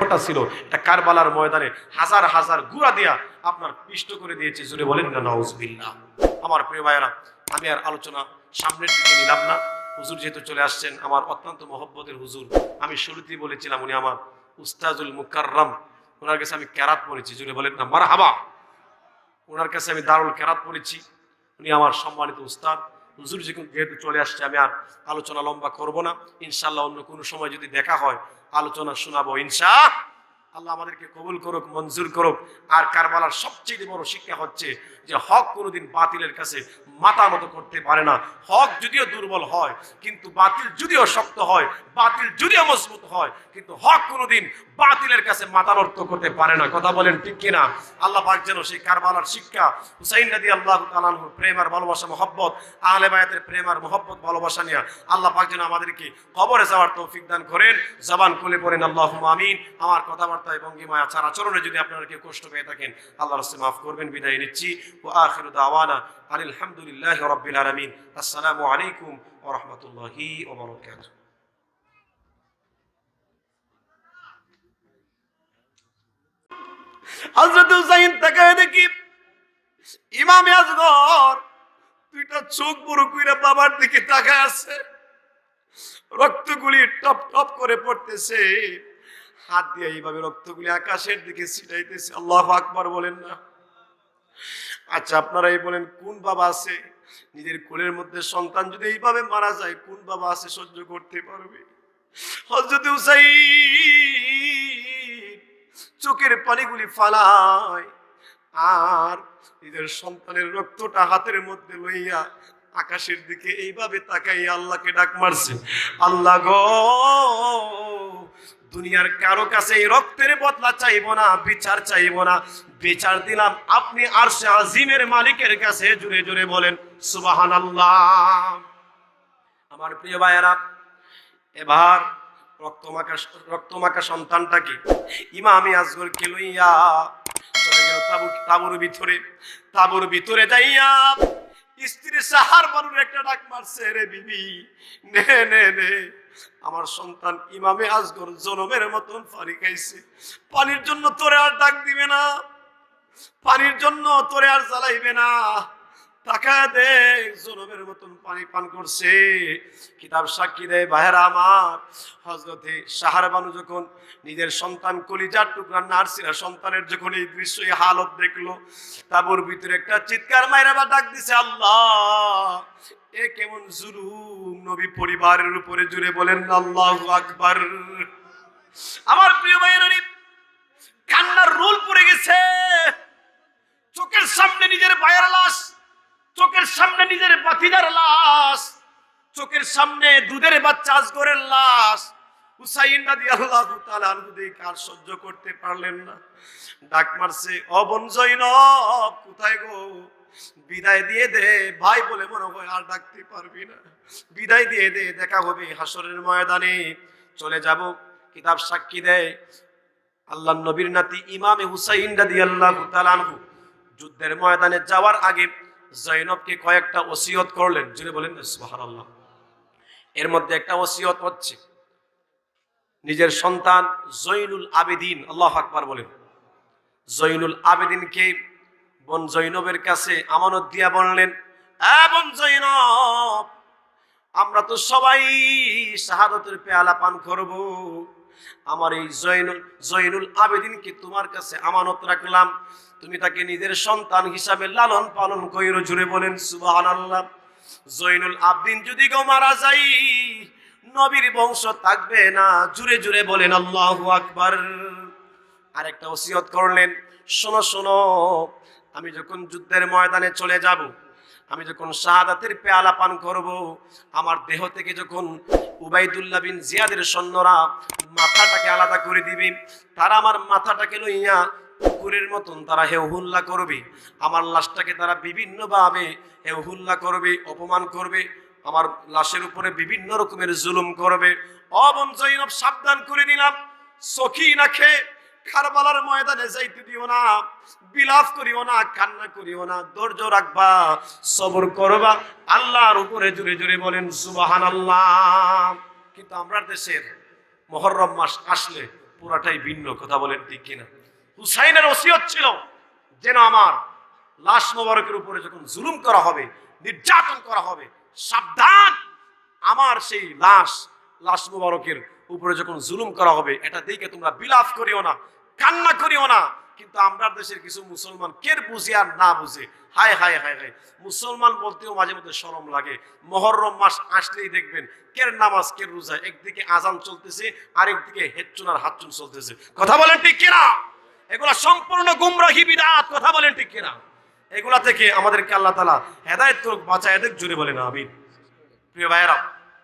রক্তটা ছিল এটা কারবালার ময়দানে হাজার হাজার গুড়া দিয়া আপনার পিষ্ট করে দিয়েছে। জোরে বলেন না নাউজুবিল্লাহ। আমার প্রিয় ভাইয়েরা, আমি আর আলোচনা সামনের দিকে নিলাম না। হুজুর যেহেতু চলে আসছেন, আমার অত্যন্ত মহব্বতের হুজুর, আমি শুরুতেই বলেছিলাম উনি আমার উস্তাজুল মুকাররম। ওনার কাছে আমি কেরাত পড়েছি, জোরে বলেন না মারহাবা। ওনার কাছে আমি দারুল কেরাত পড়েছি, উনি আমার সম্মানিত উস্তাদ। হুজুর যেহেতু চলে আসছে, আমি আর আলোচনা লম্বা করব না। ইনশাআল্লাহ অন্য কোনো সময় যদি দেখা হয় আলোচনা শোনাবো ইনশাআল্লাহ। আল্লাহ আমাদেরকে কবুল করুক, মঞ্জুর করুক। আর কারবালার সবচেয়ে বড় শিক্ষা হচ্ছে যে হক কোনোদিন বাতিলের কাছে মাথা নত করতে পারে না। হক যদিও দুর্বল হয়, কিন্তু বাতিল যদিও শক্ত হয়, বাতিল যদিও মজবুত হয়, কিন্তু হক কোনোদিন বাতিলের কাছে মাথা নত করতে পারে না। কথা বলেন ঠিক কিনা? আল্লাহ পাক যেন সেই কারবালার শিক্ষা, হুসাইন রাদিয়াল্লাহু তাআলা আনহুর প্রেম আর ভালোবাসা মহব্বত, আহলে বায়াতের প্রেম আর মহব্বত ভালোবাসা নিয়ে আল্লাহ পাক যেন আমাদেরকে কবরে যাওয়ার তৌফিক দান করেন। জবান খুলে পড়েন আল্লাহুম্মা আমিন। আমার কথাবার্তা এবং ভঙ্গিমা আচার আচরণে যদি আপনারা কেউ কষ্ট পেয়ে থাকেন, আল্লাহর রাস্তায় মাফ করবেন। বিদায় নিচ্ছি। ওয়া আখিরু দাওয়ানা আলহামদুলিল্লাহি রাব্বিল আলামিন। আসসালামু আলাইকুম ওয়া রাহমাতুল্লাহি ওয়া বারাকাতুহু। হযরত হুসাইন তাকায় দেখি ইমামে আজগর দুইটা চোখ বড় কইরা বাবার দিকে তাকায় আছে, রক্তগুলি টপ টপ করে পড়তেছে। হাত দিয়ে এইভাবে রক্তগুলি আকাশের দিকে ছিটাইতেছে। আল্লাহু আকবার বলেন না? আচ্ছা আপনারাই বলেন, কোন বাবা আছে নিজের কোলের মধ্যে সন্তান যদি এইভাবে মারা যায়, কোন বাবা আছে সহ্য করতে পারবে? হযরত হুসাইন চোখের পানিগুলি ফালায় আর নিজের সন্তানের রক্তটা হাতের মধ্যে লইয়া আকাশের দিকে এইভাবে তাকাইয়া আল্লাহকে ডাক মারছে, আল্লাহ গো, দুনিয়ার কারো কাছে এই রক্তের বদলা চাইবো না, বিচার চাইবো না, বিচার দিলাম আপনি আরশে আজিমের মালিকের কাছে। জোরে জোরে বলেন সুবহানাল্লাহ। আমার প্রিয় ভাইয়েরা, এবার রক্তমাখা সন্তানটাকে ইমামে আজগরকে লইয়া চলে গেল তাবুর ভিতরে যাইয়া স্ত্রী সাহার বানুর একটা ডাক মারছে, রে বিবি নে নে নে, আমার সন্তান ইমামে আজগর জনমের মতন পানি খাইছে, পানির জন্য তোরে আর ডাক দিবে না, পানির জন্য তোরে আর জ্বালাইবে না, টাকা দে, জনমের মতন পানি পান করছে। কিতাব সাক্ষী দেয় ভাইয়েরা আমার, হযরতে সাহার বানু যখন নিজের সন্তান কলিজার টুকরা নার্সিরা সন্তানের যখন এই দৃশ্য, এই হালত দেখলো, তাবুর ভিতরে একটা চিৎকার মাইরা বা ডাক দিছে, আল্লাহ এ কেমন জুলুম নবী পরিবারের উপরে। জুড়ে বলেন আল্লাহু আকবার। আমার প্রিয় ভাইয়েরা, কান্নার রোল পড়ে গেছে। চোখের সামনে নিজের ভাইয়ের লাশ, চোখের সামনে নিজের ভাতিজার লাশ, চোখের সামনে দুধের বাচ্চা আজগরের লাশ। হুসাইন রাদিয়াল্লাহু তাআলা আনহু দেখে আর সহ্য করতে পারলেন না, ডাক মারছে, ও বোন জয়নব কোথায় গো, বিদায় দিয়ে দে। ভাই বলে মনে হয় আর ডাকতে পারবি না, বিদায় দিয়ে দে, দেখা হবে হাসরের ময়দানে, চলে যাব। কিতাব সাক্ষী দেয় আল্লাহর নবীর নাতি ইমামে হুসাইন রাদিয়াল্লাহু তাআলা আনহু যুদ্ধের ময়দানে যাওয়ার আগে জয়নবকে কয়েকটা ওসিয়ত করলেন। জুড়ে বলেন সুবহানাল্লাহ। এর মধ্যে একটা ওসিয়ত হচ্ছে নিজের সন্তান জৈনুল আবেদিন, আল্লাহু আকবার বলেন, জৈনুল আবেদিনকে বোন জৈনবের কাছে আমানত দিয়া বললেন, বোন জৈনব, আমরা তো সবাই শাহাদাতের পেয়ালা পান করব, আমার এই জৈনুল আবেদিনকে তোমার কাছে আমানত রাখলাম, তুমি তাকে নিজের সন্তান হিসাবে লালন পালন কইরো। জুড়ে বলেন সুবহানাল্লাহ। জৈনুল আবেদিন যদি গো মারা যায়, নবীর বংশ থাকবে না। জুড়ে জুড়ে বলেন আল্লাহু আকবার। আরেকটা ওসিয়ত করলেন, শোনো শোনো, আমি যখন যুদ্ধের ময়দানে চলে যাব, আমি যখন শাহাদাতের পেয়ালা পান করব, আমার দেহ থেকে যখন উবাইদুল্লাহ বিন জিয়াদের সৈন্যরা মাথাটাকে আলাদা করে দিবে, তারা আমার মাথাটাকে লইয়া কুকুরের মতন তারা হেউহুল্লা করবে, আমার লাশটাকে তারা বিভিন্নভাবে হেউহুল্লা করবে, অপমান করবে, আমার লাশের উপরে বিভিন্ন রকমের জুলুম করবে। বোন জৈনব সাবধান করে নিলাম, সখিনা খেয়ে কারবালার ময়দানে যাইতে দিও না, বিলাপ করিও না, কান্না করিও না, ধৈর্য রাখবা, সবর করবা আল্লাহর উপরে। জুড়ে জুড়ে বলেন সুবহানাল্লাহ। কিন্তু আমরা দেশের মুহররম মাস আসলে পুরাটাই ভিন্ন। কথা বলেন ঠিক কিনা? হুসাইনের ওসিয়ত ছিল যেন আমার লাশ মোবারকের উপরে যখন জুলুম করা হবে, নির্যাতন করা হবে, সাবধান, আমার সেই লাশ মোবারকের উপরে যখন জুলুম করা হবে এটা দেখে তোমরা বিলাপ করিও না, কান্না করিও না। কিন্তু আমরা দেশের কিছু মুসলমান কের বুঝে আর না বুঝে, হায় হায় হায় হায়, মুসলমান বলতেও মাঝে মধ্যে শরম লাগে। মুহররম মাস আসলেই দেখবেন কের নামাজ কের রোজা, একদিকে আজান চলতেছে আরেকদিকে হেচ্চুনার হাতচুন চলতেছে। কথা বলেন ঠিক কিনা? এগুলা সম্পূর্ণ গুমরাহি বিদআত। কথা বলেন ঠিক কিনা? এগুলা থেকে আমাদেরকে আল্লাহ তাআলা হেদায়েত করুক, বাঁচায় দেখ, জুড়ে বলেন আমিন। প্রিয় ভাইয়েরা,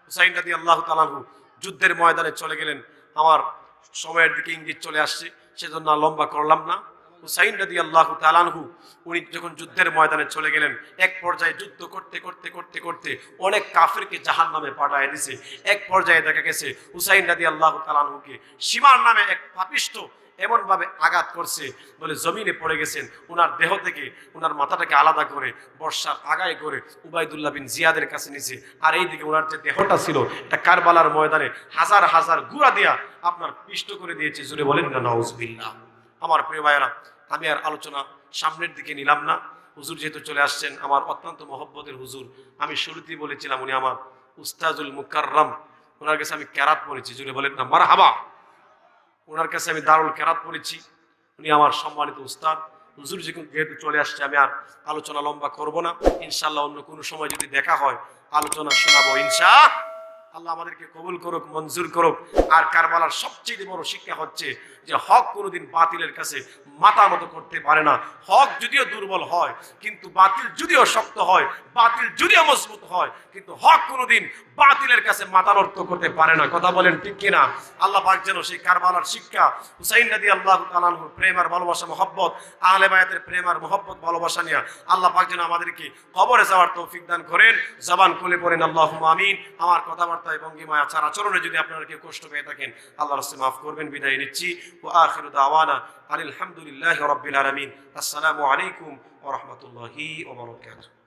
হুসাইন রাদিয়াল্লাহু তাআলা আনহু যুদ্ধের ময়দানে চলে গেলেন। আমার সময়ের দিকে ইঙ্গিত চলে আসছে, সেজন্য লম্বা করলাম না। হুসাইন রাদিয়াল্লাহু তাআলা আনহু উনি যখন যুদ্ধের ময়দানে চলে গেলেন, এক পর্যায়ে যুদ্ধ করতে করতে করতে করতে অনেক কাফিরকে জাহান্নামে পাঠায় দিয়েছে। এক পর্যায়ে দেখা গেছে হুসাইন রাদিয়াল্লাহু তাআলা আনহুকে শিমার নামে এক পাপিষ্ঠ এমন ভাবে আঘাত করছে বলে জমিনে পড়ে গেছেন। উনার দেহ থেকে উনার মাথাটাকে আলাদা করে বর্ষার আগায় করে উবাইদুল্লাহ বিন জিয়াদের কাছে নিছে। আর এইদিকে উনার যে দেহটা ছিল এটা কারবালার ময়দানে হাজার হাজার গুড়া দিয়া আপনার পিষ্ট করে দিয়েছে। জুড়ে বলেন না নাউজুবিল্লাহ। আমার প্রিয় ভাইয়েরা, আমি আর আলোচনা সামনের দিকে নিলাম না। হুজুর যেহেতু চলে আসছেন, আমার অত্যন্ত মহব্বতের হুজুর, আমি শুরুতেই বলেছিলাম উনি আমার উস্তাজুল মুকাররম। ওনার কাছে আমি কেরাত পড়েছি। জুড়ে বলেন না মারহাবা। ওনার কাছে আমি দারুল কেরাত পড়েছি। উনি আমার সম্মানিত উস্তাদ। হুজুর যেহেতু চলে আসছে, আমি আর আলোচনা লম্বা করব না। ইনশাআল্লাহ অন্য কোনো সময় যদি দেখা হয় আলোচনা শোনাবো ইনশাআল্লাহ। আমাদেরকে কবুল করুক, মঞ্জুর করুক। আর কারবালার সবচেয়ে বড় শিক্ষা হচ্ছে যে হক কোনোদিন বাতিলের কাছে মাথা নত করতে পারে না। হক যদিও দুর্বল হয়, কিন্তু বাতিল যদিও শক্ত হয়, বাতিল যদিও মজবুত হয়, কিন্তু হক কোনোদিন বাতিলের কাছে মাথা নত করতে পারে না। কথা বলেন ঠিক কিনা? আল্লাহ পাক যেন সেই কারবালার শিক্ষা, হুসাইন রাদিয়াল্লাহু তাআলা আনহুর প্রেম আর ভালোবাসা, মহব্বত, আহলে বায়াতের প্রেম আর মহব্বত ভালোবাসা নিয়ে আল্লাহ পাক যেন আমাদেরকে কবরে যাওয়ার তৌফিক দান করেন। জবান খুলে পড়েন আল্লাহুম্মা আমিন। আমার কথাবার্তায় ভঙ্গিমায় আচার আচরণে যদি আপনারা কেউ কষ্ট পেয়ে থাকেন, আল্লাহর রাস্তায় মাফ করবেন। বিদায় নিচ্ছি। ওয়া আখিরু দাওয়ানা আলহামদুলিল্লাহি রাব্বিল আলামিন। আসসালামু আলাইকুম ওয়া রাহমাতুল্লাহি ওয়া বারাকাতুহু।